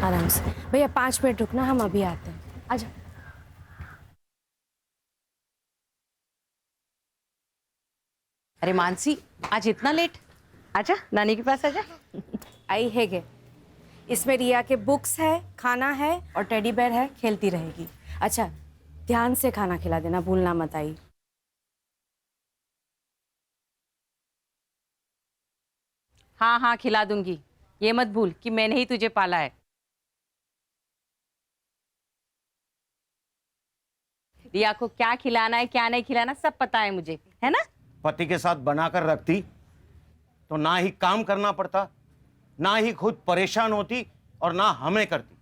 आराम से। भैया 5 मिनट रुकना, हम अभी आते हैं। आजा। अरे मानसी, आज इतना लेट? आजा, नानी के पास आजा। आई है गे। इसमें रिया के बुक्स है, खाना है और टेडी बेयर है, खेलती रहेगी। अच्छा, ध्यान से खाना खिला देना, भूलना मत आई। हाँ हाँ, खिला दूंगी। ये मत भूल कि मैंने ही तुझे पाला है। रिया को क्या खिलाना है, क्या नहीं खिलाना, सब पता है मुझे, है ना? पति के साथ बनाकर रखती तो ना ही काम करना पड़ता, ना ही खुद परेशान होती और ना हमें करती।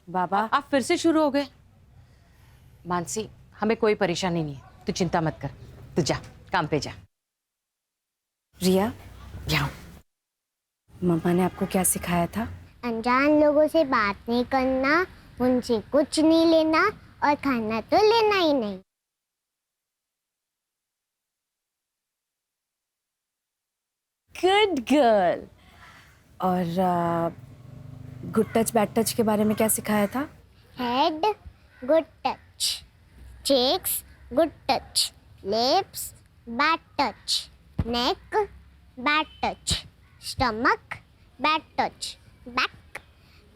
बाबा आप फिर से शुरू हो गए। मानसी, हमें कोई परेशानी नहीं है, तू चिंता मत कर। तू जा, काम पे जा। रिया, जाओ। मम्मा ने आपको क्या सिखाया था? अनजान लोगों से बात नहीं करना, उनसे कुछ नहीं लेना और खाना तो लेना ही नहीं। Good girl. और गुड टच बैड टच के बारे में क्या सिखाया था? Head good touch, cheeks good touch, lips bad touch, neck bad touch, stomach bad touch, back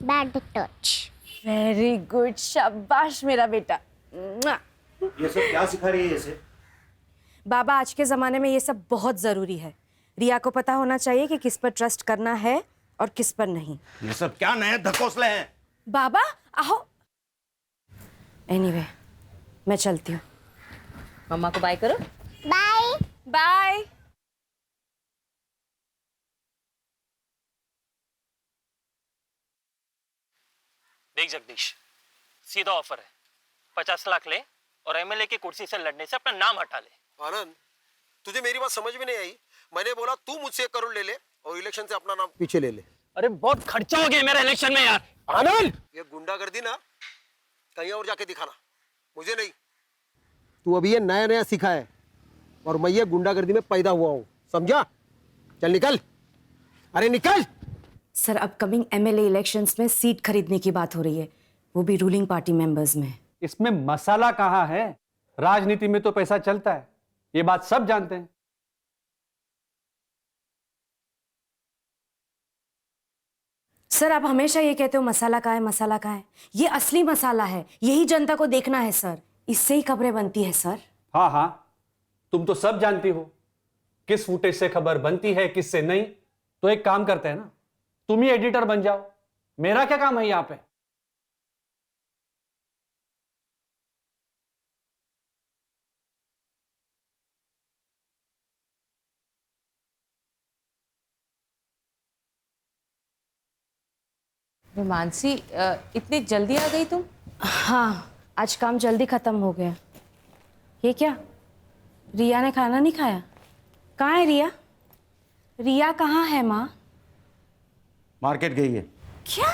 bad touch. Very good, शाबाश मेरा बेटा। मुआ। ये सब क्या सिखा रही है इसे? बाबा, आज के ज़माने में ये सब बहुत ज़रूरी है। रिया को पता होना चाहिए कि किस पर ट्रस्ट करना है और किस पर नहीं। ये सब क्या नए धकोसले हैं? बाबा आओ। एनीवे, मैं चलती हूँ। मम्मा को बाय करो। Bye bye. देख जगदीश, सीधा ऑफर है। 50 लाख ले और एमएलए की कुर्सी से लड़ने से अपना नाम हटा ले। आनंद, तुझे मेरी बात समझ में नहीं आई। मैंने बोला तू मुझसे 1 करोड़ ले ले और इलेक्शन से अपना नाम पीछे ले ले। अरे बहुत खर्चा हो गया मेरा इलेक्शन में यार। आनंद, ये गुंडागर्दी ना कहीं और जाके दिखाना, मुझे नहीं। तू अभी ये नया नया सीखा है और मैं ये गुंडागर्दी में पैदा हुआ हूँ, समझा? चल निकल, अरे निकल। सर, अपकमिंग एमएलए इलेक्शंस में सीट खरीदने की बात हो रही है, वो भी रूलिंग पार्टी मेंबर्स में। इसमें मसाला कहाँ है? राजनीति में तो पैसा चलता है, ये बात सब जानते हैं। सर, आप हमेशा ये कहते हो मसाला कहाँ है, मसाला कहाँ है। ये असली मसाला है, यही जनता को देखना है सर। इससे ही खबरें बनती है सर। हाँ हाँ, तुम तो सब जानती हो किस फुटेज से खबर बनती है, किससे नहीं। तो एक काम करते हैं ना, तुम ही एडिटर बन जाओ, मेरा क्या काम है यहाँ पे? मानसी, इतनी जल्दी आ गई तुम? हाँ, आज काम जल्दी खत्म हो गया। ये क्या, रिया ने खाना नहीं खाया? कहाँ है रिया? रिया कहाँ है माँ? मार्केट गई है। क्या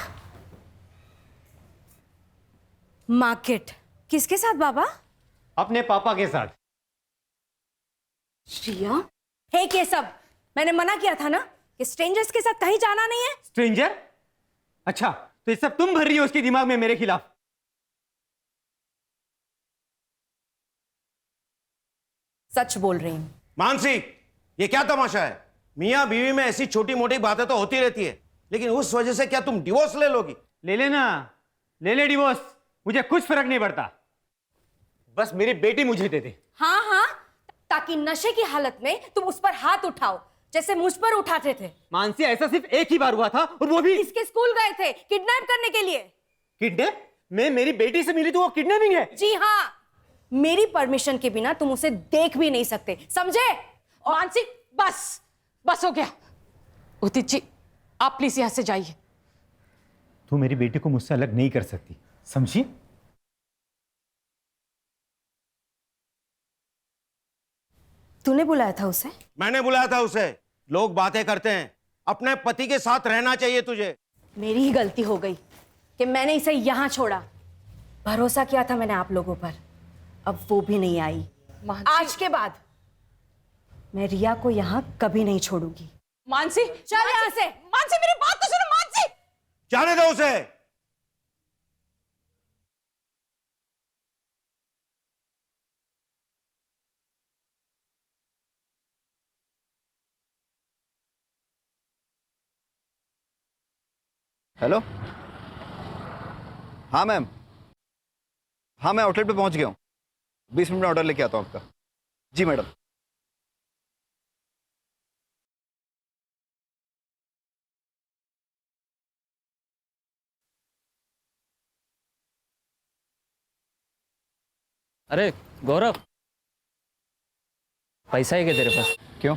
मार्केट? किसके साथ बाबा? अपने पापा के साथ। रिया, हे के सब, मैंने मना किया था ना कि स्ट्रेंजर्स के साथ कहीं जाना नहीं है। स्ट्रेंजर? अच्छा, तो ये सब तुम भर रही हो उसके दिमाग में मेरे खिलाफ। सच बोल रही हूँ। मानसी, ये क्या तमाशा है? मियाँ बीवी में ऐसी छोटी मोटी बातें तो होती रहती है, लेकिन उस वजह से क्या तुम डिवोर्स ले लोगी? ले लेना, ले ले डिवोर्स, मुझे कुछ फर्क नहीं पड़ता। बस मेरी बेटी मुझे दे दे। हाँ हाँ, ताकि नशे की हालत में तुम उस पर हाथ उठाओ जैसे मुझ पर उठाते थे। मानसी, ऐसा सिर्फ एक ही बार हुआ था और वो भी इसके स्कूल गए थे किडनैप करने के लिए। किडनैप? मैं मेरी बेटी से मिली तो वो किडनैपिंग है? जी हाँ, मेरी परमिशन के बिना तुम उसे देख भी नहीं सकते, समझे? मानसी, बस बस हो गया। उदित जी, आप प्लीज यहां से जाइए। तू मेरी बेटी को मुझसे अलग नहीं कर सकती, समझी? तूने बुलाया था उसे? मैंने बुलाया था उसे। लोग बातें करते हैं, अपने पति के साथ रहना चाहिए तुझे। मेरी ही गलती हो गई कि मैंने इसे यहां छोड़ा। भरोसा किया था मैंने आप लोगों पर, अब वो भी नहीं आई। आज के बाद मैं रिया को यहाँ कभी नहीं छोड़ूंगी। मानसी, चल यहाँ से। मानसी मेरी बात तो सुनो मानसी। जाने दो उसे। हेलो। हाँ मैम, हाँ मैं आउटलेट पे पहुंच गया हूँ। 20 मिनट में ऑर्डर लेके आता हूँ आपका। जी मैडम। अरे गौरव, पैसा है क्या तेरे पास? क्यों?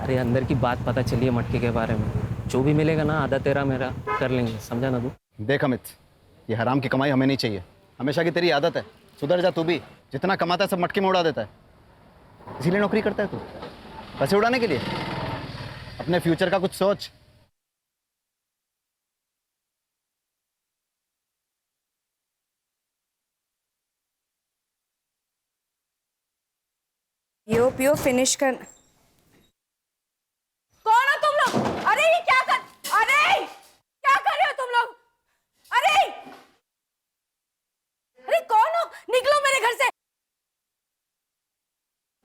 अरे अंदर की बात पता चली है मटके के बारे में। जो भी मिलेगा ना आधा तेरा मेरा कर लेंगे, समझा ना तू? देख अमित, ये हराम की कमाई हमें नहीं चाहिए। हमेशा की तेरी आदत है, सुधर जा तू भी। जितना कमाता है सब मटके में उड़ा देता है। इसीलिए नौकरी करता है तू, पैसे उड़ाने के लिए। अपने फ्यूचर का कुछ सोच। पियो पियो फिनिश कर। कौन हो तुम लोग? अरे ये क्या कर रहे हो तुम लोग? अरे कौन हो? निकलो मेरे घर से।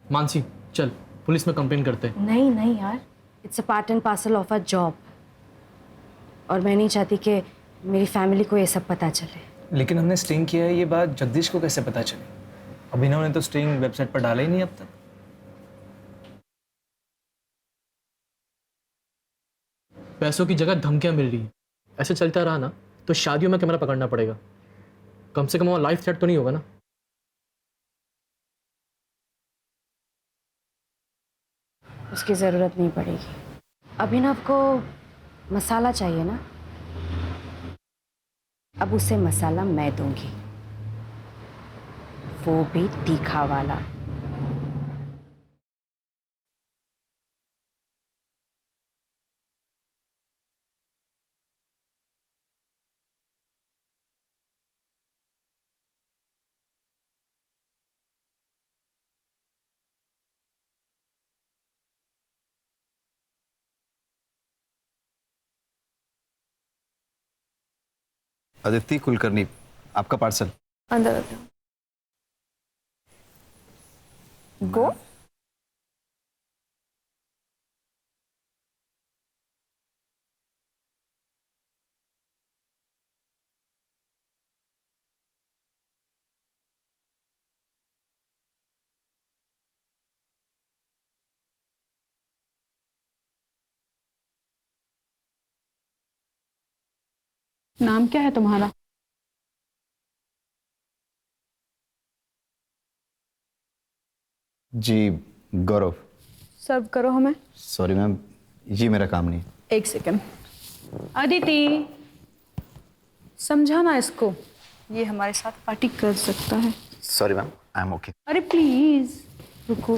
मानसी चल पुलिस में कंप्लेन करते हैं। नहीं नहीं यार, it's a part and parcel of a job, और मैं नहीं चाहती कि मेरी फैमिली को ये सब पता चले। लेकिन हमने स्टिंग किया है, ये बात जगदीश को कैसे पता चले? अभिनव ने तो स्टिंग वेबसाइट पर डाला ही नहीं अब तक। पैसों की जगह धमकियां मिल रही है। ऐसे चलता रहा ना तो शादियों में कैमरा पकड़ना पड़ेगा। कम से कम वो लाइफ थ्रेट तो नहीं होगा ना? उसकी ज़रूरत नहीं पड़ेगी। अभिनव को मसाला चाहिए ना, अब उसे मसाला मैं दूंगी, वो भी तीखा वाला। अदिति कुलकर्णी, आपका पार्सल। अंदर गो। नाम क्या है तुम्हारा? जी गौरव। सर्व करो हमें। सॉरी मैम, ये मेरा काम नहीं। एक सेकंड। अदिति, समझाना इसको, ये हमारे साथ पार्टी कर सकता है। Sorry ma'am, I am okay. अरे प्लीज रुको।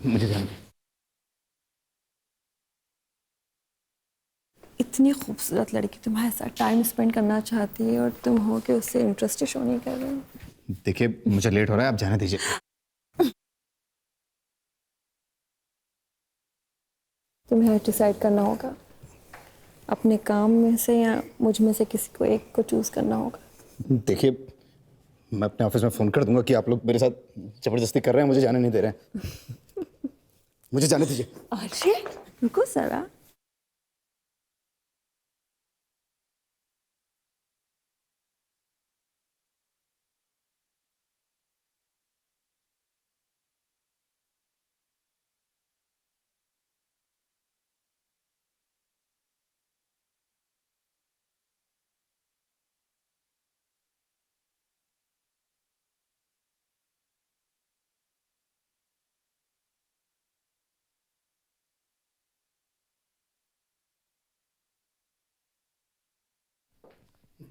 मुझे ध्यान दे। इतनी खूबसूरत लड़की तुम्हारे साथ टाइम स्पेंड करना चाहती है और तुम हो कि उससे इंटरेस्ट शो नहीं कर रहे हो। देखिए मुझे लेट हो रहा है, आप जाने दीजिए। तुम्हें डिसाइड करना होगा, अपने काम में से या मुझ में से किसी को एक को चूज करना होगा। देखिए मैं अपने ऑफिस में फोन कर दूंगा कि आप लोग मेरे साथ जबरदस्ती कर रहे हैं, मुझे जाने नहीं दे रहे हैं। मुझे जाने दीजिए। अरे रुको जरा।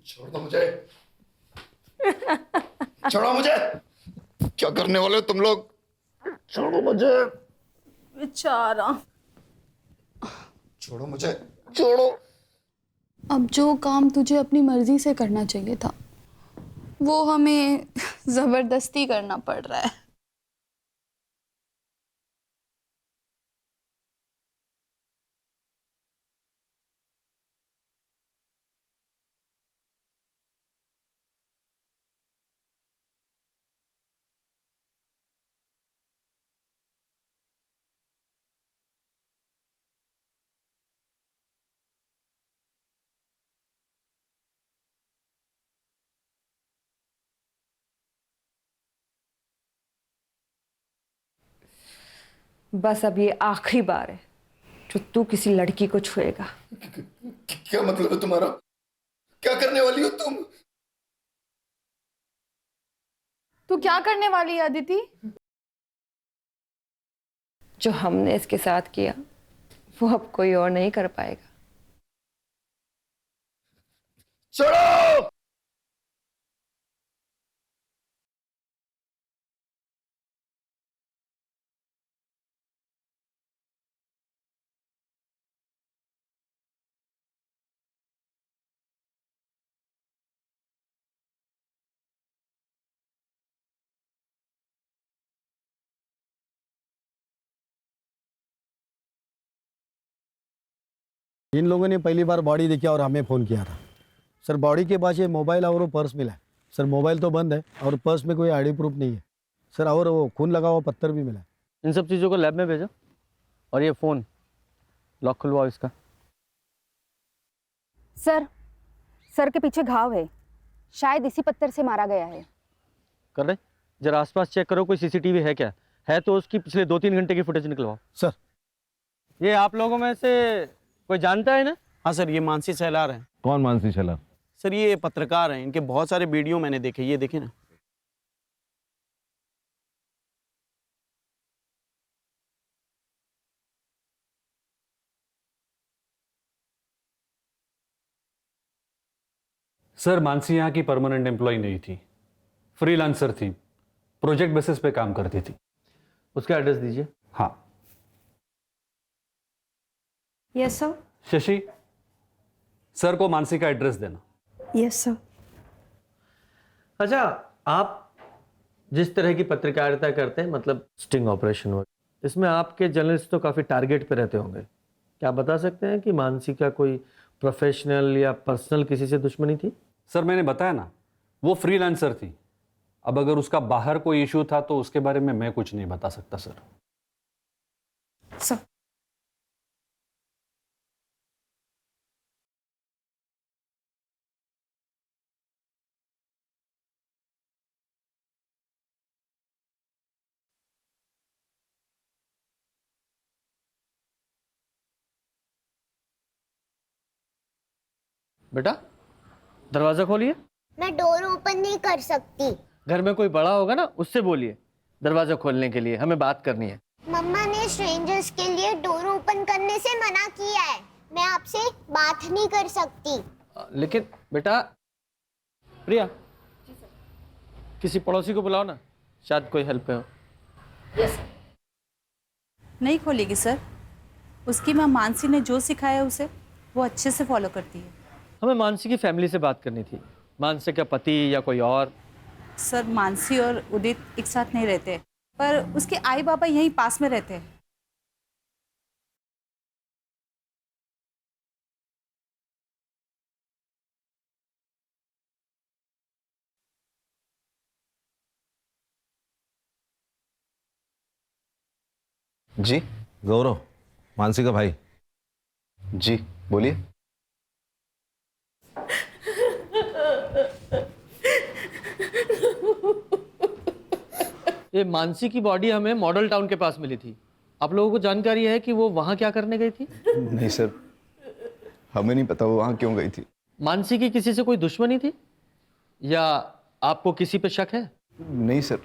छोड़ दो मुझे। छोड़ो मुझे। क्या करने वाले हो तुम लोग? छोड़ो मुझे। बेचारा। छोड़ो मुझे। छोड़ो। अब जो काम तुझे अपनी मर्जी से करना चाहिए था वो हमें जबरदस्ती करना पड़ रहा है। बस अब ये आखिरी बार है जो तू किसी लड़की को छुएगा। क्या मतलब है तुम्हारा? क्या करने वाली हो तुम? तू क्या करने वाली है अदिति? जो हमने इसके साथ किया वो अब कोई और नहीं कर पाएगा। छोड़ो! इन लोगों ने पहली बार बॉडी देखी और हमें फ़ोन किया था। सर बॉडी के पास ये मोबाइल और वो पर्स मिला है। सर मोबाइल तो बंद है और पर्स में कोई आईडी प्रूफ नहीं है सर, और वो खून लगा हुआ पत्थर भी मिला है। इन सब चीज़ों को लैब में भेजो और ये फ़ोन लॉक खुलवाओ इसका। सर के पीछे घाव है, शायद इसी पत्थर से मारा गया है। कर रहे जरा आसपास चेक करो, कोई सीसीटीवी है क्या? है तो उसकी पिछले 2-3 घंटे की फुटेज निकलवाओ। सर ये आप लोगों में से कोई जानता है ना? हाँ सर, ये मानसी सैलार हैं। कौन मानसी छला? सर ये पत्रकार हैं, इनके बहुत सारे वीडियो मैंने देखे, ये देखे ना। सर मानसी यहाँ की परमानेंट एम्प्लॉय नहीं थी, फ्रीलांसर थी, प्रोजेक्ट बेसिस पे काम करती थी। उसका एड्रेस दीजिए। हाँ। Yes sir. शशि, सर को मानसी का एड्रेस देना। Yes sir. अच्छा, आप जिस तरह की पत्रकारिता करते हैं, मतलब स्टिंग ऑपरेशन हो, इसमें आपके जर्नलिस्ट तो काफ़ी टारगेट पे रहते होंगे। क्या बता सकते हैं कि मानसी का कोई प्रोफेशनल या पर्सनल किसी से दुश्मनी थी? सर मैंने बताया ना, वो फ्रीलांसर थी। अब अगर उसका बाहर कोई इशू था तो उसके बारे में मैं कुछ नहीं बता सकता सर। सर बेटा दरवाज़ा खोलिए। मैं डोर ओपन नहीं कर सकती। घर में कोई बड़ा होगा ना, उससे बोलिए दरवाज़ा खोलने के लिए, हमें बात करनी है। मम्मा ने स्ट्रेंजर्स के लिए डोर ओपन करने से मना किया है। मैं आपसे बात नहीं कर सकती। लेकिन बेटा, प्रिया किसी पड़ोसी को बुलाओ ना, शायद कोई हेल्प हो। नहीं खोलेगी सर, उसकी माँ मानसी ने जो सिखाया उसे वो अच्छे से फॉलो करती है। हमें मानसी की फैमिली से बात करनी थी, मानसी का पति या कोई और। सर मानसी और उदित एक साथ नहीं रहते, पर उसके आई बाबा यहीं पास में रहते हैं। जी गौरव, मानसी का भाई। जी बोलिए। ये मानसी की बॉडी हमें मॉडल टाउन के पास मिली थी। आप लोगों को जानकारी है कि वो वहाँ क्या करने गई थी? नहीं सर, हमें नहीं पता वो वहाँ क्यों गई थी। मानसी की किसी से कोई दुश्मनी थी या आपको किसी पे शक है? नहीं सर,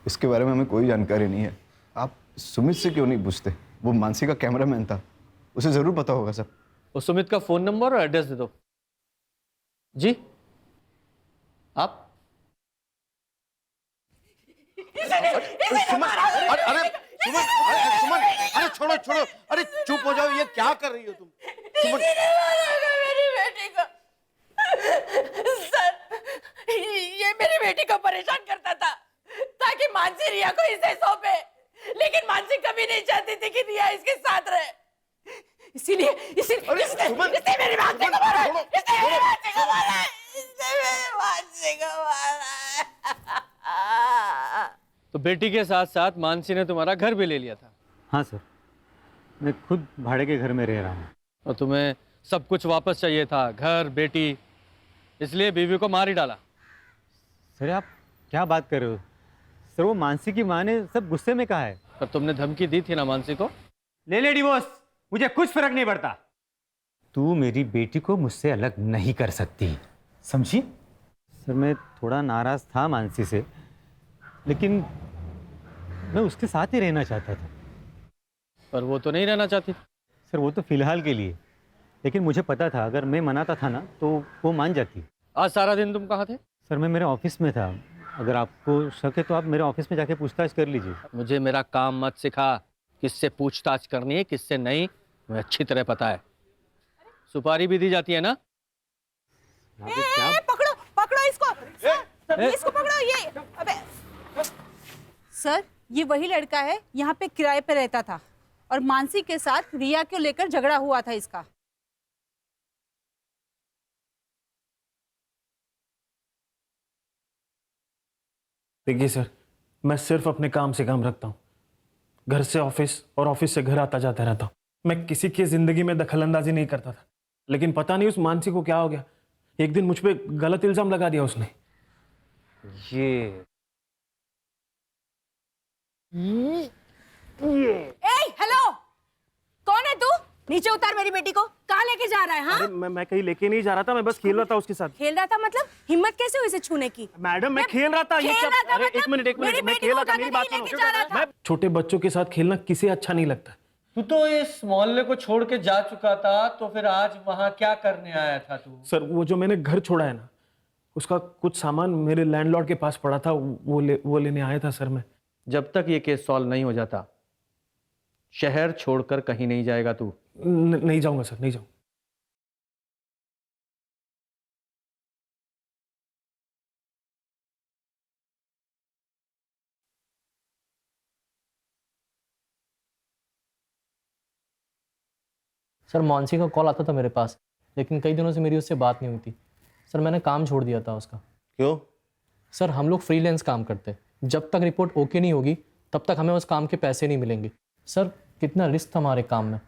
इसके बारे में हमें कोई जानकारी नहीं है। आप सुमित से क्यों नहीं पूछते? वो मानसी का कैमरामैन था, उसे जरूर पता होगा सर। वो सुमित का फोन नंबर और एड्रेस दे दो। जी आप? सुमन, अरे सुमन, सुमन, अरे छोड़ो छोड़ो, अरे चुप हो जाओ, ये क्या कर रही हो तुम? सुमन, मेरी बेटी को सर, ये मेरी बेटी को परेशान करता था ताकि मानसी रिया को इसे सौंपे, लेकिन मानसी कभी नहीं चाहती थी कि रिया इसके साथ रहे। इसीलिए इसने मेरी मानसी को मारा, इसने मेरी मानसी को मारा, इसने मेरी मानसी को मारा। तो बेटी के साथ साथ मानसी ने तुम्हारा घर भी ले लिया था? हाँ सर, मैं खुद भाड़े के घर में रह रहा हूँ। और तुम्हें सब कुछ वापस चाहिए था, घर, बेटी, इसलिए बीवी को मार ही डाला? सर आप क्या बात कर रहे हो? सर वो मानसी की माँ ने सब गुस्से में कहा है। पर तुमने धमकी दी थी ना मानसी को। ले ले डिवोर्स, मुझे कुछ फर्क नहीं पड़ता। तू मेरी बेटी को मुझसे अलग नहीं कर सकती, समझी? सर मैं थोड़ा नाराज था मानसी से, लेकिन मैं उसके साथ ही रहना चाहता था। पर वो तो नहीं रहना चाहती। सर वो तो फिलहाल के लिए, लेकिन मुझे पता था अगर मैं मनाता था ना तो वो मान जाती। आज सारा दिन तुम कहाँ थे? सर मैं मेरे ऑफिस में था। अगर आपको शक है तो आप मेरे ऑफिस में जाके पूछताछ कर लीजिए। मुझे मेरा काम मत सिखा, किससे पूछताछ करनी है किससे नहीं मुझे अच्छी तरह पता है। सुपारी भी दी जाती है ना? पकड़ो पकड़ो इसको, इसको पकड़ो। ये अबे सर, ये वही लड़का है यहाँ पे किराए पे रहता था और मानसी के साथ रिया को लेकर झगड़ा हुआ था इसका। देखिए सर, मैं सिर्फ अपने काम से काम रखता हूँ। घर से ऑफिस और ऑफिस से घर आता जाता रहता हूँ। मैं किसी की जिंदगी में दखल अंदाजी नहीं करता था, लेकिन पता नहीं उस मानसी को क्या हो गया। एक दिन मुझ पे गलत इल्जाम लगा दिया उसने। हेलो, कौन है तू? नीचे उतार मेरी बेटी को। कहाँ लेके जा रहा है? हाँ? मैं कहीं लेके नहीं जा रहा था, मैं बस खेल रहा था उसके साथ। खेल रहा था मतलब? हिम्मत कैसे हुई इसे छूने की? मैडम मैं खेल रहा था। खेल रहा था मतलब? एक मिनट मैं खेल रहा था, मेरी बात सुनो। मैं छोटे बच्चों के साथ खेलना किसे अच्छा नहीं लगता। तू तो इस मोहल्ले को छोड़ के जा चुका था, तो फिर आज वहां क्या करने आया था तू? सर वो जो मैंने घर छोड़ा है ना, उसका कुछ सामान मेरे लैंडलॉर्ड के पास पड़ा था, वो लेने आया था सर मैं। जब तक ये केस सॉल्व नहीं हो जाता शहर छोड़कर कहीं नहीं जाएगा तू। नहीं जाऊंगा सर, नहीं जाऊंगा। सर मानसी का कॉल आता था मेरे पास, लेकिन कई दिनों से मेरी उससे बात नहीं हुई थी। सर मैंने काम छोड़ दिया था उसका। क्यों? सर हम लोग फ्रीलांस काम करते हैं, जब तक रिपोर्ट ओके नहीं होगी तब तक हमें उस काम के पैसे नहीं मिलेंगे। सर कितना रिस्क था हमारे काम में,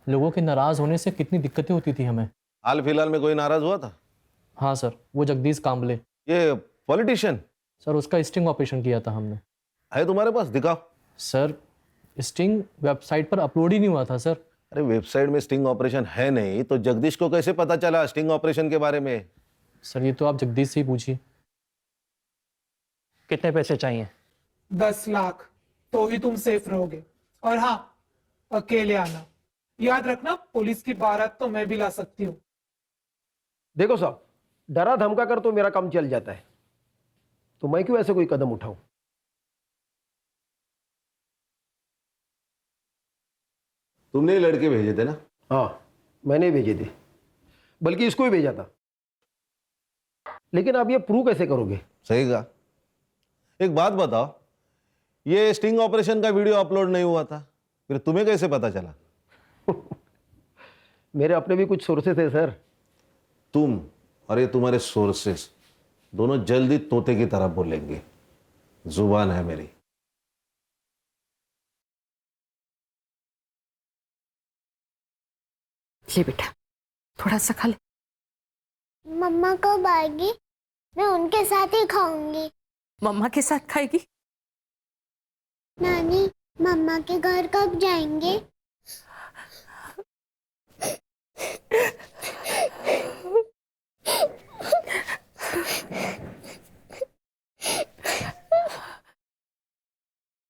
लोगों के नाराज होने से कितनी दिक्कतें होती थी हमें। हाल फिलहाल में कोई नाराज हुआ था? हाँ सर, वो जगदीश कांबले। ये पॉलिटिशियन? सर उसका स्टिंग ऑपरेशन किया था हमने। है तुम्हारे पास? दिखाओ। सर स्टिंग वेबसाइट पर अपलोड ही नहीं हुआ था सर। अरे वेबसाइट में स्टिंग ऑपरेशन है नहीं तो जगदीश को कैसे पता चला स्टिंग ऑपरेशन के बारे में? सर ये तो आप जगदीश से ही पूछिए। कितने पैसे चाहिए? 10 लाख, तो ही तुम सेफ रहोगे। और हाँ, अकेले आना। याद रखना, पुलिस की बारात तो मैं भी ला सकती हूँ। देखो साहब, डरा धमका कर तो मेरा काम चल जाता है, तो मैं क्यों ऐसे कोई कदम उठाऊं? तुमने लड़के भेजे थे ना? हाँ मैंने भेजे थे, बल्कि इसको ही भेजा था। लेकिन आप ये प्रूव कैसे करोगे? सही कहा। एक बात बताओ, ये स्टिंग ऑपरेशन का वीडियो अपलोड नहीं हुआ था, फिर तुम्हें कैसे पता चला? मेरे अपने भी कुछ सोर्सेस है सर। तुम और ये तुम्हारे सोर्सेस दोनों जल्दी तोते की तरह बोलेंगे। जुबान है मेरी। ले बेटा, थोड़ा सा खा ले। मम्मा कब आएगी? मैं उनके साथ ही खाऊंगी। मम्मा के साथ खाएगी? नानी, मम्मा के घर कब जाएंगे?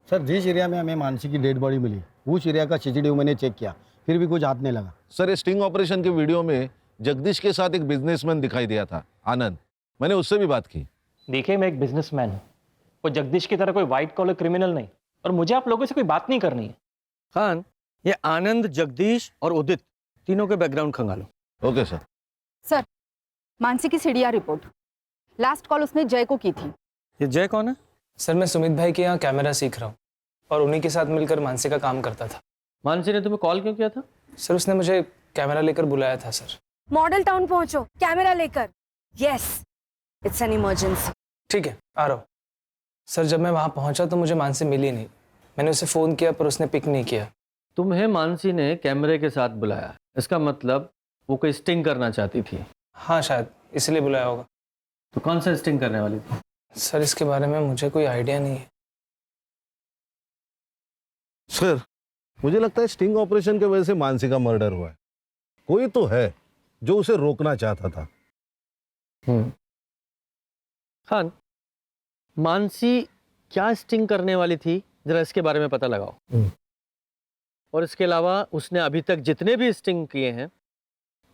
सर जिस एरिया में हमें मानसी की डेड बॉडी मिली उस एरिया का सीसीटीवी मैंने चेक किया, फिर भी कुछ हाथ नहीं लगा। सर ये स्टिंग ऑपरेशन के वीडियो में जगदीश के साथ एक बिजनेसमैन दिखाई दिया था, आनंद। मैंने उससे भी बात की। देखिए मैं एक बिजनेसमैन हूँ, वो जगदीश की तरह कोई व्हाइट कॉलर क्रिमिनल नहीं, और मुझे आप लोगों से कोई बात नहीं करनी है। खान, ये आनंद, जगदीश और उदित तीनों के बैकग्राउंड खंगालो। Okay sir. सर, मानसी की सीडीआर रिपोर्ट। लास्ट कॉल उसने जय को की थी। ये जय कौन है? सर मैं सुमित भाई के यहाँ कैमरा सीख रहा हूँ और उन्हीं के साथ मिलकर मानसी का काम करता था। मानसी ने तुम्हें कॉल क्यों किया था? सर उसने मुझे कैमरा लेकर बुलाया था सर। मॉडल टाउन पहुंचो, कैमरा लेकर। Yes, it's an emergency. ठीक है, आ रहा हूँ। सर जब मैं वहाँ पहुँचा तो मुझे मानसी मिली नहीं। मैंने उसे फ़ोन किया पर उसने पिक नहीं किया। तुम्हें मानसी ने कैमरे के साथ बुलाया, इसका मतलब वो कोई स्टिंग करना चाहती थी। हाँ शायद इसलिए बुलाया होगा। तो कौन सा स्टिंग करने वाली थी? सर इसके बारे में मुझे कोई आइडिया नहीं है। सर मुझे लगता है स्टिंग ऑपरेशन की वजह से मानसी का मर्डर हुआ है। कोई तो है जो उसे रोकना चाहता था। खान, मानसी क्या स्टिंग करने वाली थी, जरा इसके बारे में पता लगाओ। और इसके अलावा उसने अभी तक जितने भी स्टिंग किए हैं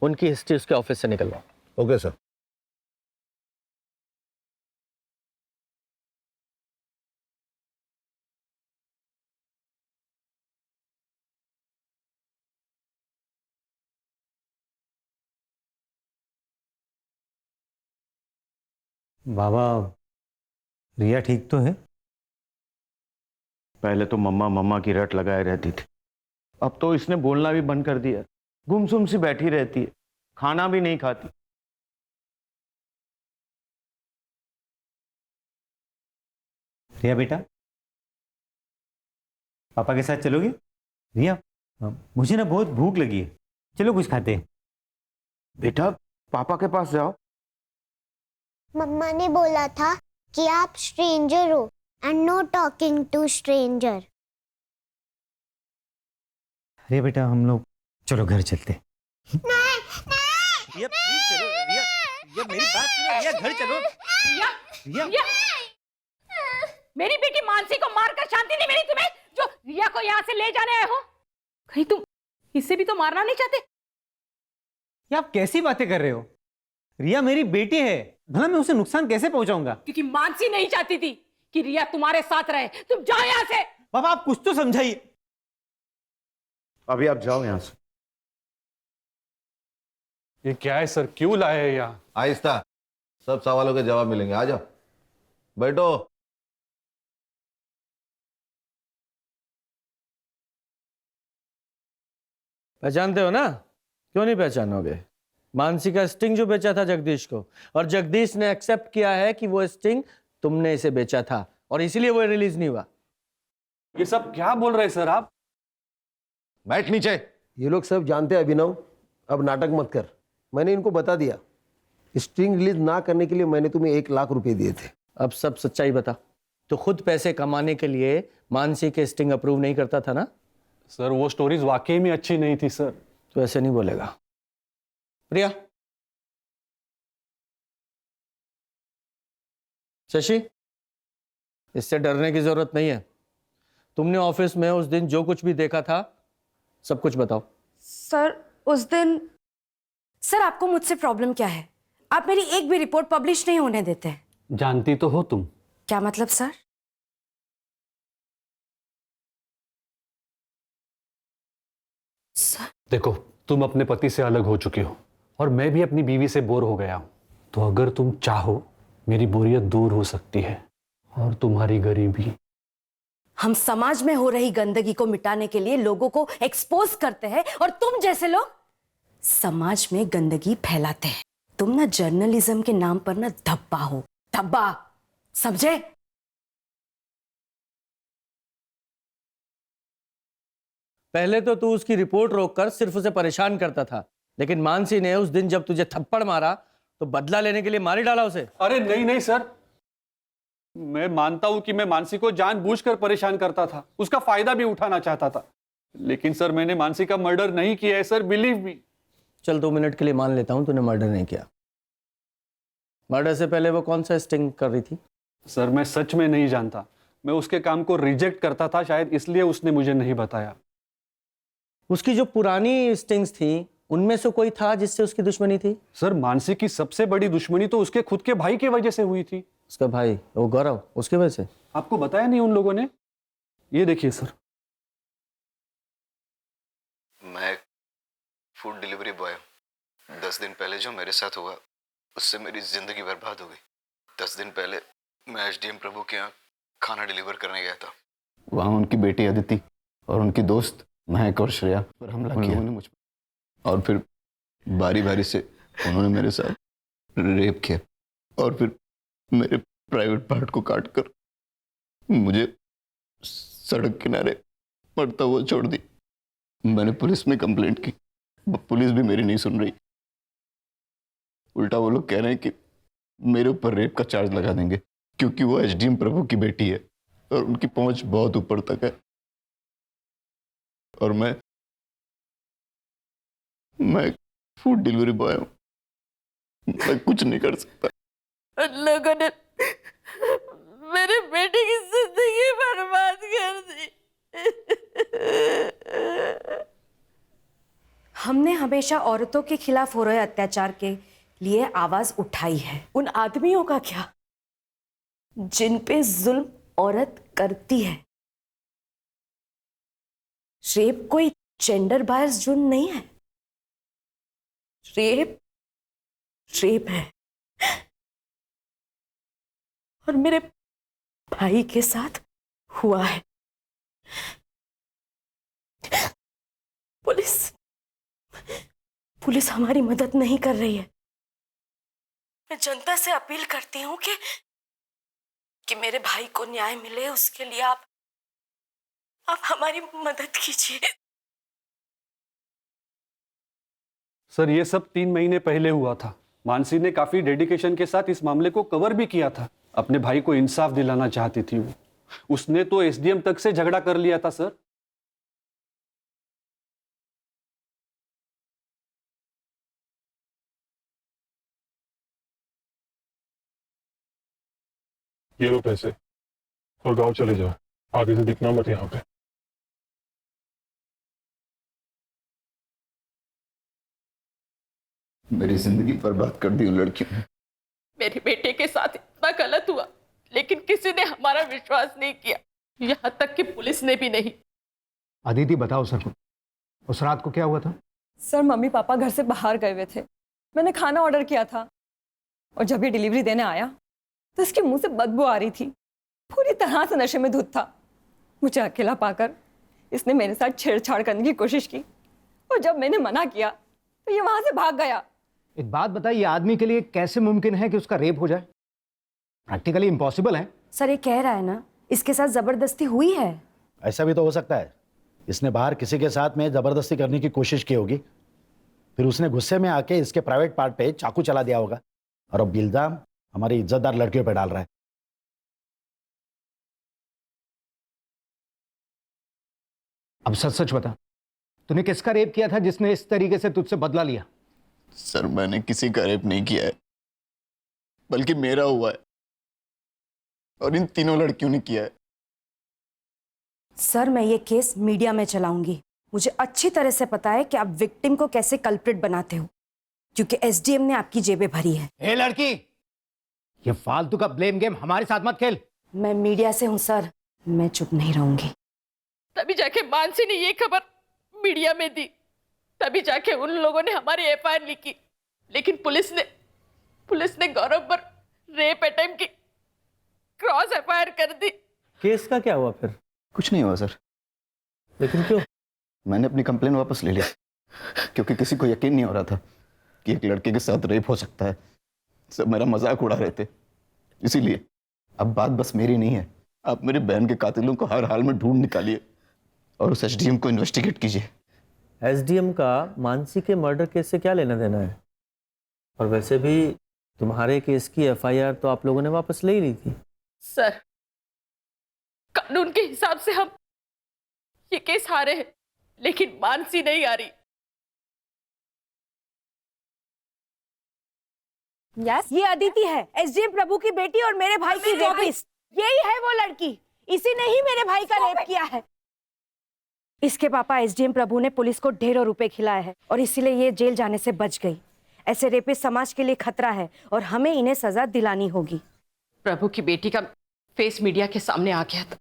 उनकी हिस्ट्री उसके ऑफिस से निकलवाओ। Okay sir. बाबा, रिया ठीक तो है? पहले तो मम्मा मम्मा की रट लगाए रहती थी, अब तो इसने बोलना भी बंद कर दिया। गुमसुम सी बैठी रहती है, खाना भी नहीं खाती। रिया बेटा, पापा के साथ चलोगे? रिया, मुझे ना बहुत भूख लगी है, चलो कुछ खाते हैं। बेटा पापा के पास जाओ। मम्मा ने बोला था कि आप स्ट्रेंजर हो and no talking to stranger. अरे बेटा, हम लोग चलो घर चलते हैं। रिया प्लीज चलो। रिया मेरी बात सुनो। रिया घर चलो। रिया मेरी बेटी मानसी को मारकर शांति नहीं मिली तुम्हें, जो रिया को यहाँ से ले जाने आए हो? कहीं तुम इससे भी तो मारना नहीं चाहते? ये आप कैसी बातें कर रहे हो? रिया मेरी बेटी है, भला मैं उसे नुकसान कैसे पहुंचाऊंगा? क्योंकि मानसी नहीं चाहती थी कि रिया तुम्हारे साथ रहे। तुम जाओ यहाँ से। पापा आप कुछ तो समझाइए। अभी आप जाओ यहाँ से। ये क्या है सर, क्यों लाए हैं यहाँ? आहिस्ता, सब सवालों के जवाब मिलेंगे। आ जाओ, बैठो। पहचानते हो ना? क्यों नहीं पहचानोगे? मानसी का स्टिंग जो बेचा था जगदीश को, और जगदीश ने एक्सेप्ट किया है कि वो स्टिंग तुमने इसे बेचा था और इसीलिए वो रिलीज नहीं हुआ। ये सब क्या बोल रहे हैं सर आप? बैठ नीचे। ये लोग सब जानते हैं अभिनव, अब नाटक मत कर। मैंने इनको बता दिया, स्ट्रिंग रिलीज ना करने के लिए मैंने तुम्हें 1 लाख रुपए दिए थे। अब सब सच्चाई बता। तो खुद पैसे कमाने के लिए मानसी के स्टिंग अप्रूव नहीं करता था ना? सर वो स्टोरीज वाकई में अच्छी नहीं थी सर। तो ऐसे नहीं बोलेगा। प्रिया, शशि, इससे डरने की जरूरत नहीं है। तुमने ऑफिस में उस दिन जो कुछ भी देखा था सब कुछ बताओ। सर उस दिन, सर आपको मुझसे प्रॉब्लम क्या है? आप मेरी एक भी रिपोर्ट पब्लिश नहीं होने देते हैं। जानती तो हो तुम। क्या मतलब सर? देखो, तुम अपने पति से अलग हो चुकी हो और मैं भी अपनी बीवी से बोर हो गया हूं। तो अगर तुम चाहो मेरी बोरियत दूर हो सकती है और तुम्हारी गरीबी। हम समाज में हो रही गंदगी को मिटाने के लिए लोगों को एक्सपोज करते हैं और तुम जैसे लोग समाज में गंदगी फैलाते हैं। तुम ना जर्नलिज्म के नाम पर ना धब्बा हो, धब्बा, समझे? पहले तो तू उसकी रिपोर्ट रोककर सिर्फ उसे परेशान करता था, लेकिन मानसी ने उस दिन जब तुझे थप्पड़ मारा तो बदला लेने के लिए मार ही डाला उसे। अरे नहीं नहीं सर, मैं मानता हूं कि मैं मानसी को जानबूझकर परेशान करता था, उसका फायदा भी उठाना चाहता था, लेकिन सर मैंने मानसी का मर्डर नहीं किया है सर, बिलीव मी। चल 2 मिनट के लिए मान लेता हूं तूने मर्डर नहीं किया। मर्डर से पहले वो कौन सा स्टिंग कर रही थी? सर मैं सच में नहीं जानता, मैं उसके काम को रिजेक्ट करता था, शायद इसलिए उसने मुझे नहीं बताया। उसकी जो पुरानी स्टिंग्स थी उनमें से कोई था जिससे उसकी दुश्मनी थी? सर मानसी की सबसे बड़ी दुश्मनी तो उसके खुद के भाई की वजह से हुई थी। उसका भाई वो गौरव, उसकी वजह से? आपको बताया नहीं उन लोगों ने? ये देखिए सर। मैं एक फूड डिलीवरी बॉय हूँ। 10 दिन पहले जो मेरे साथ हुआ उससे मेरी जिंदगी बर्बाद हो गई। 10 दिन पहले मैं एसडीएम प्रभु के यहाँ खाना डिलीवर करने गया था। वहाँ उनकी बेटी अदिति और उनकी दोस्त महक और श्रेया पर हमला किया उन्होंने मुझ पर, और फिर बारी बारी से उन्होंने मेरे साथ रेप किया और फिर मेरे प्राइवेट पार्ट को काट कर मुझे सड़क किनारे पड़ता हुआ छोड़ दी। मैंने पुलिस में कंप्लेंट की, पुलिस भी मेरी नहीं सुन रही। उल्टा वो लोग कह रहे हैं कि मेरे ऊपर रेप का चार्ज लगा देंगे क्योंकि वो एसडीएम प्रभु की बेटी है और उनकी पहुंच बहुत ऊपर तक है। और मैं फूड डिलीवरी बॉय हूँ, मैं कुछ नहीं कर सकता। उन लोगों ने मेरे बेटे की जिंदगी बर्बाद कर दी। हमने हमेशा औरतों के खिलाफ हो रहे अत्याचार के लिए आवाज उठाई है। उन आदमियों का क्या जिन पे जुल्म औरत करती है? रेप कोई जेंडर बायस जुर्म नहीं है। रेप रेप है। और मेरे भाई के साथ हुआ है। पुलिस हमारी मदद नहीं कर रही है। मैं जनता से अपील करती हूं कि मेरे भाई को न्याय मिले, उसके लिए आप हमारी मदद कीजिए। सर ये सब 3 महीने पहले हुआ था। मानसी ने काफी डेडिकेशन के साथ इस मामले को कवर भी किया था। अपने भाई को इंसाफ दिलाना चाहती थी वो। उसने तो एसडीएम तक से झगड़ा कर लिया था सर। ये लो पैसे और गांव चले जाओ, आगे से दिखना मत यहाँ पे। मेरी जिंदगी बर्बाद कर दी उन लड़कियों ने। मेरे बेटे के साथ इतना गलत हुआ, लेकिन किसी ने हमारा विश्वास नहीं किया, यहाँ तक कि पुलिस ने भी नहीं। अदिति बताओ सर, उस रात को क्या हुआ था? सर मम्मी पापा घर से बाहर गए हुए थे। मैंने खाना ऑर्डर किया था और जब ये डिलीवरी देने आया तो इसके मुंह से बदबू आ रही थी। पूरी तरह से नशे में धुत था। मुझे अकेला पाकर इसने मेरे साथ छेड़छाड़ करने की कोशिश की और जब मैंने मना किया तो ये वहां से भाग गया। एक बात बताइए, आदमी के लिए कैसे मुमकिन है कि उसका रेप हो जाए? प्रैक्टिकली इम्पॉसिबल है। सर ये कह रहा है ना इसके साथ जबरदस्ती हुई है। ऐसा भी तो हो सकता है, इसने बाहर किसी के साथ में जबरदस्ती करने की कोशिश की होगी, फिर उसने गुस्से में आके इसके प्राइवेट पार्ट पे चाकू चला दिया होगा और अब इल्जाम हमारी इज्जतदार लड़कियों पे डाल रहा है। अब सच सच बता, तूने किसका रेप किया था जिसने इस तरीके से तुझसे बदला लिया? सर मैंने किसी का रेप नहीं किया है, बल्कि मेरा हुआ है और इन तीनों लड़कियों ने किया है। सर मैं ये केस मीडिया में चलाऊंगी। मुझे अच्छी तरह से पता है कि आप विक्टिम को कैसे कल्प्रिट बनाते हो, क्योंकि एसडीएम ने आपकी जेबें भरी है। ए लड़की, ये फालतू का ब्लेम गेम हमारे साथ मत खेल। मैं मीडिया से हूं सर, मैं चुप नहीं रहूंगी। तभी जाके मानसी ने ये खबर मीडिया में दी, तभी जाके उन लोगों ने हमारी एफआईआर लिखी, लेकिन पुलिस ने गौरव पर रेप अटेम्प्ट की क्रॉस एफआईआर कर दी। केस का क्या हुआ फिर? कुछ नहीं हुआ सर। लेकिन क्यों? मैंने अपनी कंप्लेन वापस ले ली क्योंकि किसी को यकीन नहीं हो रहा था कि एक लड़के के साथ रेप हो सकता है। सब मेरा मजाक उड़ा रहे थे। इसीलिए अब बात बस मेरी नहीं है, आप मेरी बहन के कातिलों को हर हाल में ढूंढ निकालिए और उस एसडीएम को इन्वेस्टिगेट कीजिए। एसडीएम का मानसी के मर्डर केस से क्या लेना देना है? और वैसे भी तुम्हारे केस की एफआईआर तो आप लोगों ने वापस ले ही ली थी। सर कानून के हिसाब से हम ये केस हारे हैं, लेकिन मानसी नहीं हारी। यस ये अदिति है, एसडीएम प्रभु की बेटी और मेरे भाई की रेपिस्ट। यही है वो लड़की, इसी ने ही मेरे भाई का रेप किया है। इसके पापा एसडीएम प्रभु ने पुलिस को ढेरों रुपए खिलाए हैं और इसीलिए ये जेल जाने से बच गई। ऐसे रेपिस्ट समाज के लिए खतरा है और हमें इन्हें सजा दिलानी होगी। प्रभु की बेटी का फेस मीडिया के सामने आ गया था,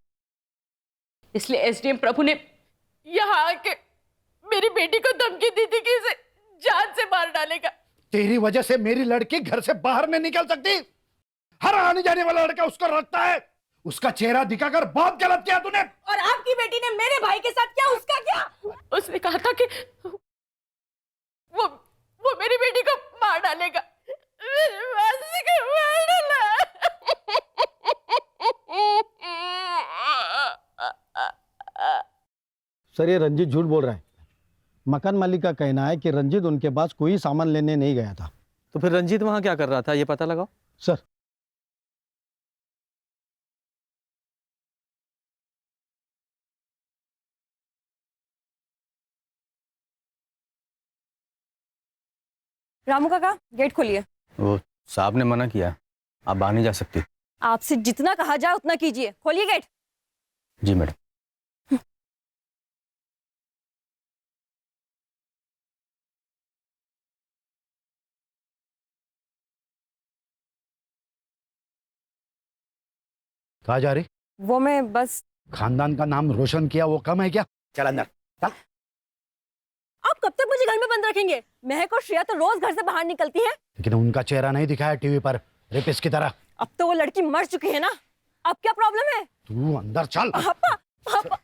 इसलिए एसडीएम प्रभु ने यहाँ आके मेरी बेटी को धमकी दी थी कि इसे जान से मार डालेगा। तेरी वजह से मेरी लड़की घर से बाहर नहीं निकल सकती। हर आने जाने वाला लड़का उसको रखता है। उसका चेहरा दिखाकर बहुत गलत किया तूने। और आपकी बेटी ने मेरे भाई के साथ क्या, उसका क्या? उसने कहा था कि वो मेरी बेटी को मार डालेगा। मेरी मानसी को मार डाला। सर ये रंजीत झूठ बोल रहा है। मकान मालिक का कहना है कि रंजीत उनके पास कोई सामान लेने नहीं गया था। तो फिर रंजीत वहां क्या कर रहा था, ये पता लगाओ। सर रामू काका गेट खोलिए। वो साहब ने मना किया, आप बाहर नहीं जा सकती। आपसे जितना कहा जाए उतना कीजिए, खोलिए गेट। जी मैडम। कहाँ जा रही? वो मैं बस। खानदान का नाम रोशन किया वो कम है क्या? चल अंदर चल। आप कब तक मुझे घर में बंद रखेंगे? महक और श्रेया तो रोज घर से बाहर निकलती है। लेकिन उनका चेहरा नहीं दिखाया टीवी पर रेपिस्ट की तरह। अब तो वो लड़की मर चुकी है ना, अब क्या प्रॉब्लम है? तू अंदर चल। पापा, पापा।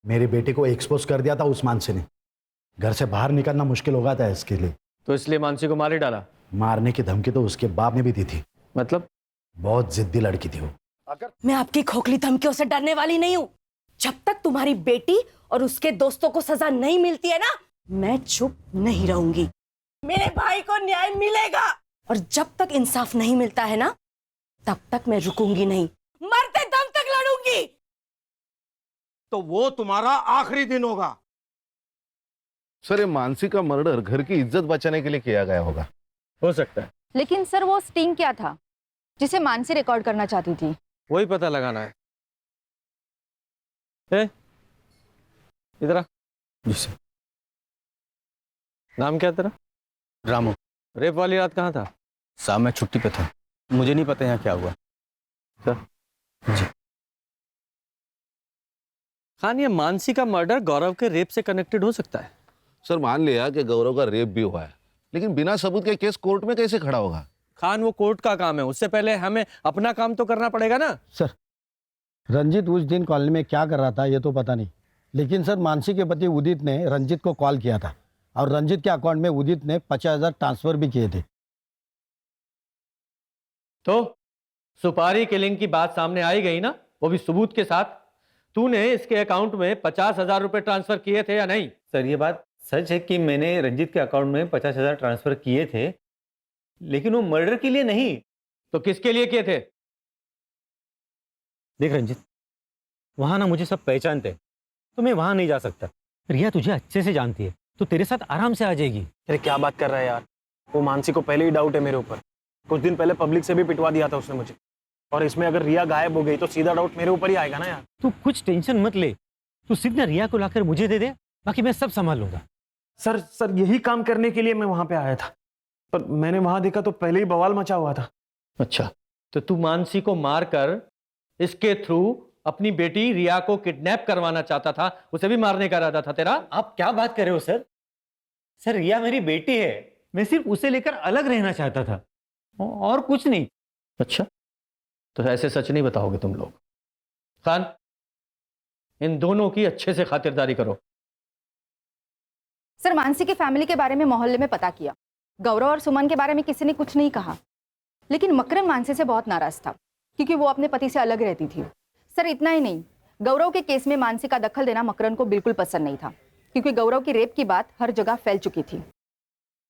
मेरी बेटी को एक्सपोज कर दिया था उस मानसी ने। घर से बाहर निकलना मुश्किल हो गया था इसके लिए, तो इसलिए मानसी को मार ही डाला। मारने की धमकी तो उसके बाप ने भी दी थी। मतलब? बहुत जिद्दी लड़की थी वो। मैं आपकी खोखली धमकियों से डरने वाली नहीं हूं। जब तक तुम्हारी बेटी और उसके दोस्तों को सजा नहीं मिलती है ना, मैं चुप नहीं रहूंगी। मेरे भाई को न्याय मिलेगा, और जब तक इंसाफ नहीं मिलता है ना, तब तक मैं रुकूंगी नहीं, मरते दम तक लड़ूंगी। तो वो तुम्हारा आखिरी दिन होगा। सर, ये मानसी का मर्डर घर की इज्जत बचाने के लिए किया गया होगा। हो सकता है। लेकिन सर वो स्टिंग क्या था जिसे मानसी रिकॉर्ड करना चाहती थी? वही पता लगाना है। इधर आ। जी सर। नाम क्या तेरा? रामू। रेप वाली रात कहाँ था? साहब मैं छुट्टी पे था, मुझे नहीं पता यहाँ क्या हुआ। सर जी। खान, ये मानसी का मर्डर गौरव के रेप से कनेक्टेड हो सकता है। सर, मान लिया कि गौरव का रेप भी हुआ है, लेकिन बिना सबूत के केस कोर्ट में कैसे खड़ा होगा? खान, वो कोर्ट का काम है, उससे पहले हमें अपना काम तो करना पड़ेगा ना। सर, रंजीत उस दिन कॉलोनी में क्या कर रहा था ये तो पता नहीं, लेकिन सर मानसी के पति उदित ने रंजीत को कॉल किया था और रंजीत के अकाउंट में उदित ने 50,000 ट्रांसफर भी किए थे। तो सुपारी किलिंग की बात सामने आई गई ना, वो भी सबूत के साथ। तूने इसके अकाउंट में 50,000 रुपए ट्रांसफर किए थे या नहीं? सर, ये बात सच है कि मैंने रंजीत के अकाउंट में 50,000 ट्रांसफर किए थे, लेकिन वो मर्डर के लिए नहीं। तो किसके लिए किए थे? देख रंजीत, वहां ना मुझे सब पहचानते, तो मैं वहां नहीं जा सकता। रिया तुझे अच्छे से जानती है, तो तेरे साथ आराम से आ जाएगी। अरे क्या बात कर रहा है यार, वो मानसी को पहले ही डाउट है मेरे ऊपर। कुछ दिन पहले पब्लिक से भी पिटवा दिया था उसने मुझे, और इसमें अगर रिया गायब हो गई तो सीधा डाउट मेरे ऊपर ही आएगा ना यार। तू कुछ टेंशन मत ले, तू सीधा रिया को लाकर मुझे दे दे, बाकी मैं सब संभाल लूंगा। सर यही काम करने के लिए मैं वहां पे आया था, पर मैंने वहां देखा तो पहले ही बवाल मचा हुआ था। अच्छा, तो तू मानसी को मारकर इसके थ्रू अपनी बेटी रिया को किडनैप करवाना चाहता था, उसे भी मारने का इरादा था तेरा? आप क्या बात कर रहे हो सर? सर, रिया मेरी बेटी है, मैं सिर्फ उसे लेकर अलग रहना चाहता था, और कुछ नहीं। अच्छा, तो ऐसे सच नहीं बताओगे तुम लोग। खान, इन दोनों की अच्छे से खातिरदारी करो। सर, मानसी की फैमिली के बारे में मोहल्ले में पता किया। गौरव और सुमन के बारे में किसी ने कुछ नहीं कहा, लेकिन मकरन मानसी से बहुत नाराज था क्योंकि वो अपने पति से अलग रहती थी। सर, इतना ही नहीं, गौरव के केस में मानसी का दखल देना मकरन को बिल्कुल पसंद नहीं था, क्योंकि गौरव की रेप की बात हर जगह फैल चुकी थी।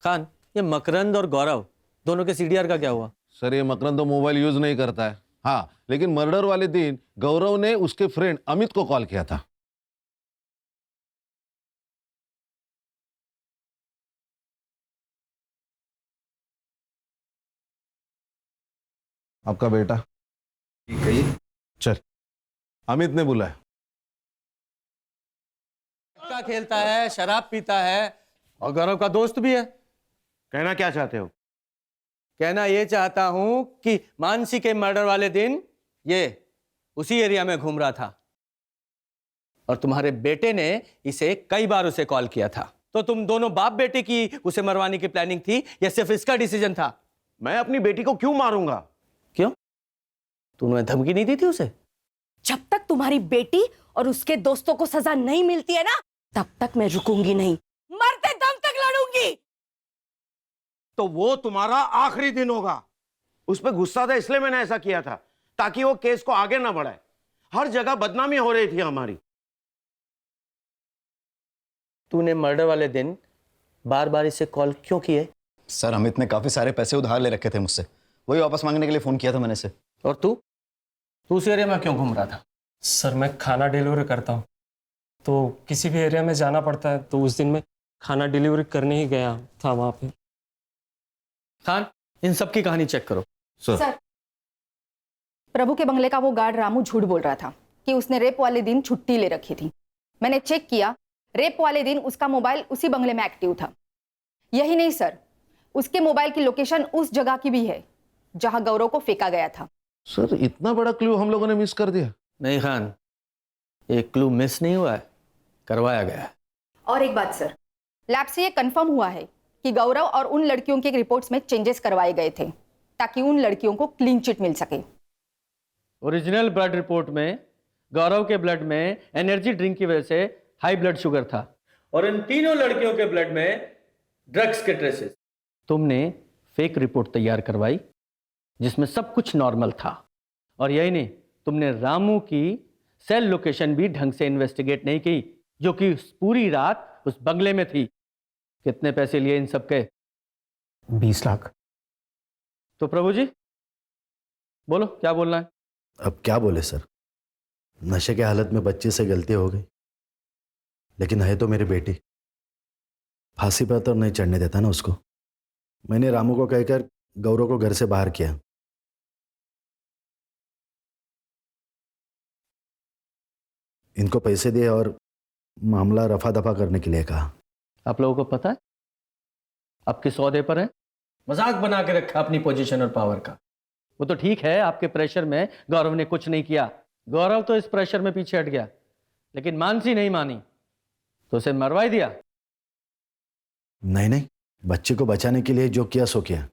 खान, ये मकरंद और गौरव दोनों के सीडीआर का क्या हुआ? सर, ये मकरंद तो मोबाइल यूज नहीं करता है। हाँ, लेकिन मर्डर वाले दिन गौरव ने उसके फ्रेंड अमित को कॉल किया था। आपका बेटा चल, अमित ने बुलाया। का खेलता है, शराब पीता है, और गौरव का दोस्त भी है। कहना क्या चाहते हो? कहना यह चाहता हूं कि मानसी के मर्डर वाले दिन ये उसी एरिया में घूम रहा था, और तुम्हारे बेटे ने इसे कई बार उसे कॉल किया था। तो तुम दोनों बाप बेटे की उसे मरवाने की प्लानिंग थी या सिर्फ इसका डिसीजन था? मैं अपनी बेटी को क्यों मारूंगा? क्यों? तूने धमकी नहीं दी थी उसे? जब तक तुम्हारी बेटी और उसके दोस्तों को सजा नहीं मिलती है ना, तब तक मैं रुकूंगी नहीं, मरते दम तक लड़ूंगी। तो वो तुम्हारा आखिरी दिन होगा। उस पर गुस्सा था इसलिए मैंने ऐसा किया था, ताकि वो केस को आगे ना बढ़ाए। हर जगह बदनामी हो रही थी हमारी। तूने मर्डर वाले दिन बार बार इसे कॉल क्यों किए? सर, अमित ने काफी सारे पैसे उधार ले रखे थे मुझसे, वही वापस मांगने के लिए फोन किया था मैंने से। और तू उस एरिया में क्यों घूम रहा था? सर, मैं खाना डिलीवर करता हूँ, तो किसी भी एरिया में जाना पड़ता है, तो उस दिन मैं खाना डिलीवरी करने ही गया था वहाँ पे। खान, इन सब की कहानी चेक करो। सर, प्रभु के बंगले का वो गार्ड रामू झूठ बोल रहा था कि उसने रेप वाले दिन छुट्टी ले रखी थी। मैंने चेक किया, रेप वाले दिन उसका मोबाइल उसी बंगले में एक्टिव था। यही नहीं सर, उसके मोबाइल की लोकेशन उस जगह की भी है जहां गौरव को फेंका गया था। सर इतना बड़ा क्लू हम लोगों ने मिस कर दिया। नहीं खान, एक क्लू मिस नहीं हुआ है, करवाया गया है। और एक बात सर, लैब से ये कंफर्म हुआ है कि गौरव और उन लड़कियों के रिपोर्ट्स में चेंजेस करवाए गए थे ताकि उन लड़कियों को क्लीन चिट मिल सके। ओरिजिनल ब्लड रिपोर्ट में गौरव के ब्लड में एनर्जी ड्रिंक की वजह से हाई ब्लड शुगर था और इन तीनों लड़कियों के ब्लड में ड्रग्स के ट्रेसेस। तुमने फेक रिपोर्ट तैयार करवाई जिसमें सब कुछ नॉर्मल था। और यही नहीं, तुमने रामू की सेल लोकेशन भी ढंग से इन्वेस्टिगेट नहीं की, जो कि पूरी रात उस बंगले में थी। कितने पैसे लिए इन सब के? 20 लाख। तो प्रभु जी बोलो, क्या बोलना है? अब क्या बोले सर, नशे के हालत में बच्चे से गलती हो गई, लेकिन है तो मेरी बेटी। फांसी पर तो नहीं चढ़ने देता ना उसको। मैंने रामू को कहकर गौरव को घर से बाहर किया। इनको पैसे दिए और मामला रफा दफा करने के लिए कहा। आप लोगों को पता है आप किस औहदे पर हैं? मजाक बना के रखा अपनी पोजीशन और पावर का। वो तो ठीक है, आपके प्रेशर में गौरव ने कुछ नहीं किया। गौरव तो इस प्रेशर में पीछे हट गया, लेकिन मानसी नहीं मानी तो उसे मरवा ही दिया। नहीं नहीं, बच्चे को बचाने के लिए जो किया सो किया,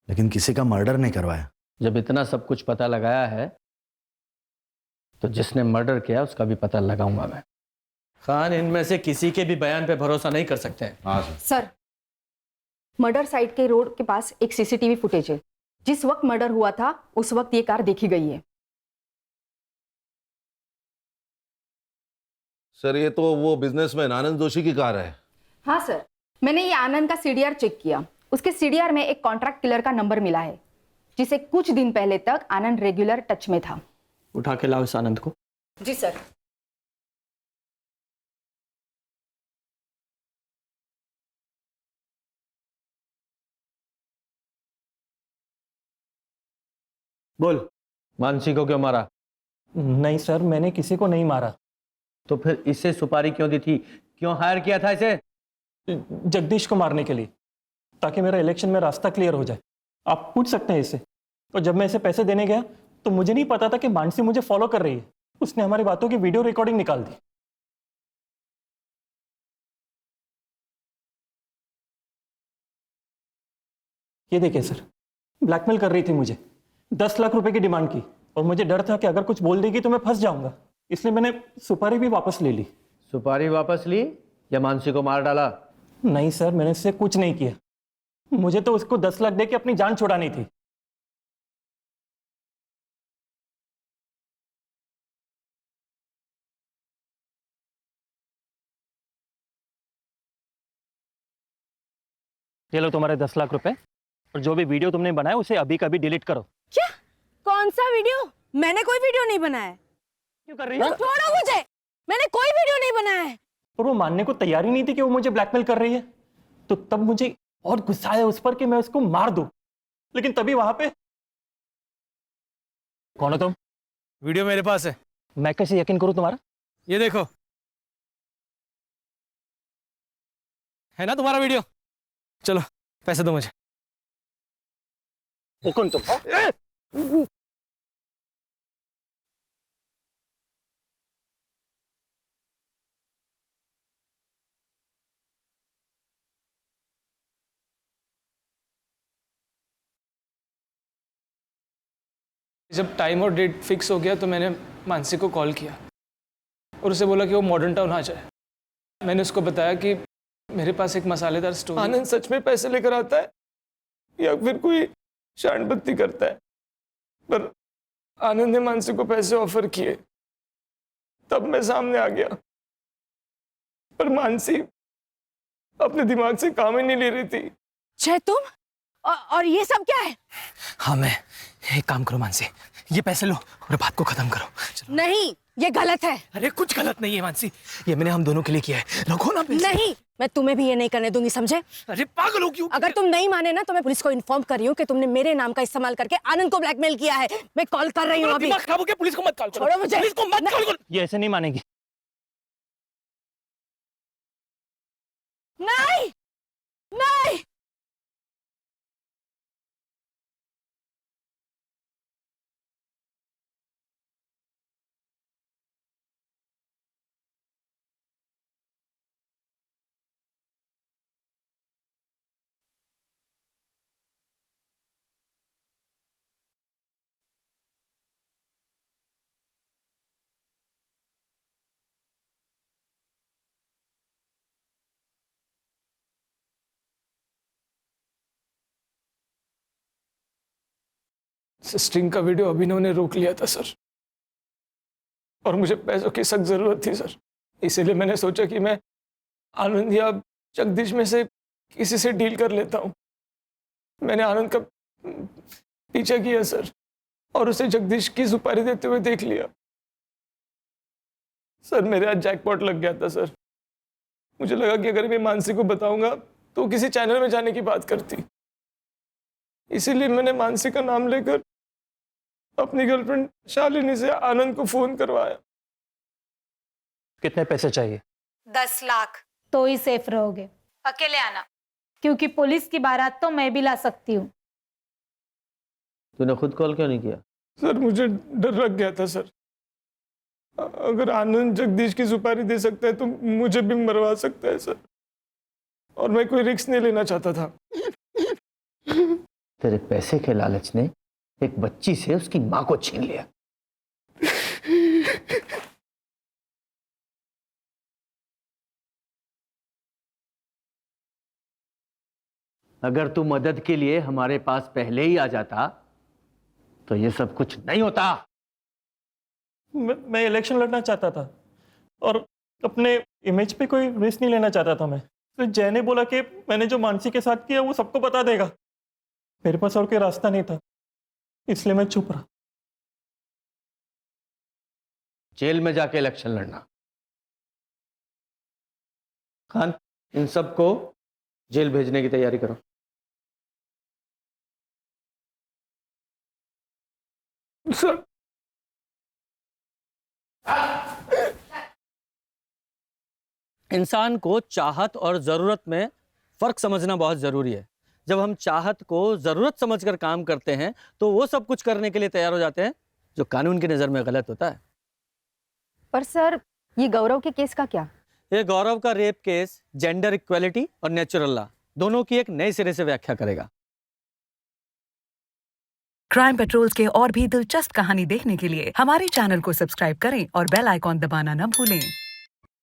लेकिन किसी का मर्डर नहीं करवाया। जब इतना सब कुछ पता लगाया है तो जिसने मर्डर किया उसका भी पता लगाऊंगा मैं। खान, इनमें से किसी के भी बयान पे भरोसा नहीं कर सकते हैं। हाँ सर, मर्डर साइट के रोड के पास एक सीसीटीवी फुटेज है। जिस वक्त मर्डर हुआ था उस वक्त ये कार देखी गई है। सर ये तो वो बिजनेसमैन आनंद जोशी की कार है। हाँ सर, मैंने ये आनंद का सीडीआर चेक किया। उसके सीडीआर में एक कॉन्ट्रैक्ट किलर का नंबर मिला है जिसे कुछ दिन पहले तक आनंद रेगुलर टच में था। उठा के लाओ इस आनंद को। जी सर। बोल, मानसी को क्यों मारा? नहीं सर, मैंने किसी को नहीं मारा। तो फिर इसे सुपारी क्यों दी थी? क्यों हायर किया था इसे? जगदीश को मारने के लिए, ताकि मेरा इलेक्शन में रास्ता क्लियर हो जाए। आप पूछ सकते हैं इससे। और जब मैं इसे पैसे देने गया तो मुझे नहीं पता था कि मानसी मुझे फॉलो कर रही है। उसने हमारी बातों की वीडियो रिकॉर्डिंग निकाल दी। ये देखिए सर, ब्लैकमेल कर रही थी मुझे। 10 लाख रुपए की डिमांड की और मुझे डर था कि अगर कुछ बोल देगी तो मैं फंस जाऊंगा, इसलिए मैंने सुपारी भी वापस ले ली। सुपारी वापस ली या मानसी को मार डाला? नहीं सर, मैंने इससे कुछ नहीं किया। मुझे तो उसको 10 लाख दे के अपनी जान छुड़ानी थी। ये लो तुम्हारे 10 लाख रुपए, और जो भी वीडियो तुमने बनाया उसे अभी का अभी डिलीट करो। क्या? कौन सा वीडियो? मैंने कोई वीडियो नहीं बनाया है। क्यों कर रही है? छोड़ो मुझे, मैंने कोई वीडियो नहीं बनाया है। और वो मानने को तैयार ही नहीं थी कि वो मुझे ब्लैकमेल कर रही है। तो तब मुझे और गुस्सा आया उस पर कि मैं उसको मार दूं। लेकिन तभी वहां पे, कौन हो तुम? वीडियो मेरे पास है। मैं कैसे यकीन करूं तुम्हारा? ये देखो, है ना तुम्हारा वीडियो? चलो पैसे दो मुझे। वो कौन तुम? जब टाइम और डेट फिक्स हो गया तो मैंने मानसी को कॉल किया और उसे बोला कि वो मॉडर्न टाउन आ जाए। मैंने उसको बताया कि मेरे पास एक मसालेदार स्टोरी। आनंद सच में पैसे लेकर आता है या फिर कोई शांडबत्ती करता है, पर आनंद ने मानसी को पैसे ऑफर किए। तब मैं सामने आ गया, पर मानसी अपने दिमाग से काम ही नहीं ले रही थी। जय तुम और ये सब क्या है? हाँ मैं, एक काम करो मानसी, ये पैसे लो और बात को खत्म करो। नहीं, ये गलत है। अरे कुछ गलत नहीं है मानसी, ये मैंने हम दोनों के लिए किया है, रखो ना पैसे। नहीं, मैं तुम्हें भी ये नहीं करने दूंगी, समझे? अरे पागल हो क्यों? अगर तुम नहीं माने ना तो मैं पुलिस को इन्फॉर्म कर रही हूँ कि तुमने मेरे नाम का इस्तेमाल करके आनंद को ब्लैकमेल किया है। मैं कॉल कर रही हूँ अभी। दिमाग खराब हो गया, पुलिस को मत कॉल करो। छोड़ो मुझे। पुलिस को मत कॉल करो। ये ऐसे नहीं मानेगी। नहीं, नहीं। स्टिंग का वीडियो अभिनव ने रोक लिया था सर, और मुझे पैसों की सख्त जरूरत थी सर, इसीलिए मैंने सोचा कि मैं आनंद या जगदीश में से किसी से डील कर लेता हूँ। मैंने आनंद का पीछा किया सर, और उसे जगदीश की सुपारी देते हुए देख लिया। सर मेरे आज जैकपॉट लग गया था सर। मुझे लगा कि अगर मैं मानसी को बताऊंगा तो वो किसी चैनल में जाने की बात करती, इसीलिए मैंने मानसी का नाम लेकर अपनी गर्लफ्रेंड शालिनी से आनंद को फोन करवाया। कितने पैसे चाहिए? 10 लाख। तो ही सेफ रहोगे। अकेले आना, क्योंकि पुलिस की बारात तो मैं भी ला सकती हूँ। तूने खुद कॉल क्यों नहीं किया? सर मुझे डर लग गया था सर, अगर आनंद जगदीश की सुपारी दे सकता है तो मुझे भी मरवा सकता है सर, और मैं कोई रिस्क नहीं लेना चाहता था। तेरे पैसे के लालच ने एक बच्ची से उसकी मां को छीन लिया। अगर तू मदद के लिए हमारे पास पहले ही आ जाता तो ये सब कुछ नहीं होता। मैं इलेक्शन लड़ना चाहता था और अपने इमेज पे कोई रिस्क नहीं लेना चाहता था मैं। तो जय ने बोला कि मैंने जो मानसी के साथ किया वो सबको बता देगा। मेरे पास और कोई रास्ता नहीं था, इसलिए मैं चुप रहा। जेल में जाके इलेक्शन लड़ना। खान, इन सबको जेल भेजने की तैयारी करो। सर इंसान को चाहत और ज़रूरत में फ़र्क समझना बहुत ज़रूरी है। जब हम चाहत को ज़रूरत समझकर काम करते हैं तो वो सब कुछ करने के लिए तैयार हो जाते हैं जो कानून की नज़र में गलत होता है। पर सर, ये गौरव के केस का क्या? ये गौरव का रेप केस जेंडर इक्वलिटी और नेचुरल लॉ दोनों की एक नए सिरे से व्याख्या करेगा। क्राइम पेट्रोल्स के और भी दिलचस्प कहानी देखने के लिए हमारे चैनल को सब्सक्राइब करें और बेल आइकॉन दबाना न भूलें।